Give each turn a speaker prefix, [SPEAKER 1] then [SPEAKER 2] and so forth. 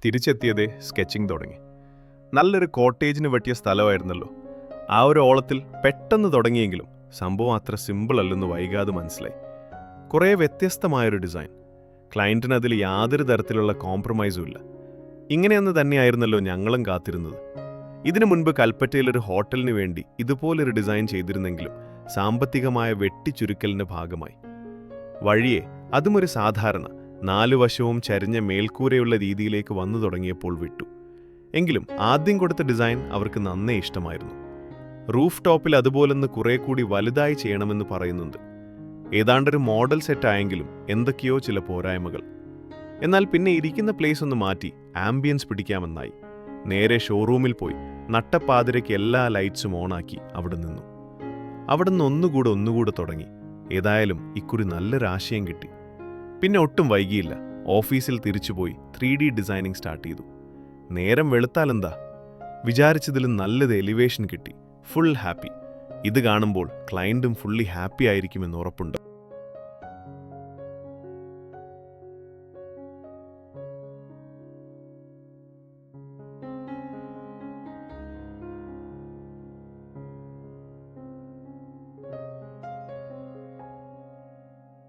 [SPEAKER 1] തിരിച്ചെത്തിയതേ sketching തുടങ്ങി. നല്ലൊരു കോട്ടേജിന് പറ്റിയ സ്ഥലമായിരുന്നല്ലോ. ആ ഒരു ഓളത്തിൽ പെട്ടെന്ന് തുടങ്ങിയെങ്കിലും സംഭവം അത്ര സിമ്പിൾ അല്ലെന്ന് വൈകാതെ മനസ്സിലായി. കുറേ വ്യത്യസ്തമായൊരു ഡിസൈൻ. ക്ലയൻറ്റിന് അതിൽ യാതൊരു തരത്തിലുള്ള കോംപ്രമൈസും ഇല്ല. ഇങ്ങനെയൊന്ന് തന്നെയായിരുന്നല്ലോ ഞങ്ങളും കാത്തിരുന്നത്. ഇതിനു മുൻപ് കൽപ്പറ്റയിലൊരു ഹോട്ടലിന് വേണ്ടി ഇതുപോലൊരു ഡിസൈൻ ചെയ്തിരുന്നെങ്കിലും സാമ്പത്തികമായ വെട്ടിച്ചുരുക്കലിൻ്റെ ഭാഗമായി വഴിയെ അതും ഒരു സാധാരണ 4 വശവും ചരിഞ്ഞ മേൽക്കൂരയുള്ള രീതിയിലേക്ക് വന്നു തുടങ്ങിയപ്പോൾ വിട്ടു. എങ്കിലും ആദ്യം കൊടുത്ത ഡിസൈൻ അവർക്ക് നന്നേ ഇഷ്ടമായിരുന്നു. റൂഫ് ടോപ്പിൽ അതുപോലൊന്ന് കുറേ കൂടി വലുതായി ചെയ്യണമെന്ന് പറയുന്നുണ്ട്. ഏതാണ്ടൊരു മോഡൽ സെറ്റായെങ്കിലും എന്തൊക്കെയോ ചില പോരായ്മകൾ. എന്നാൽ പിന്നെ ഇരിക്കുന്ന പ്ലേസ് ഒന്ന് മാറ്റി ആംബിയൻസ് പിടിക്കാമെന്നായി. നേരെ ഷോറൂമിൽ പോയി നട്ടപ്പാതിരയ്ക്ക് എല്ലാ ലൈറ്റ്സും ഓണാക്കി അവിടെ നിന്നു. അവിടെ നിന്ന് ഒന്നുകൂടെ തുടങ്ങി. ഏതായാലും ഇക്കുറി നല്ലൊരാശയം കിട്ടി. പിന്നെ ഒട്ടും വൈകിയില്ല. ഓഫീസിൽ തിരിച്ചുപോയി 3D ഡിസൈനിങ് സ്റ്റാർട്ട് ചെയ്തു. നേരം വെളുത്താലെന്താ, വിചാരിച്ചതിലും നല്ലത് എലിവേഷൻ കിട്ടി. Full happy. ഇത് കാണുമ്പോൾ ക്ലയൻറ്റും ഫുള്ളി ഹാപ്പി ആയിരിക്കുമെന്ന് ഉറപ്പുണ്ട്.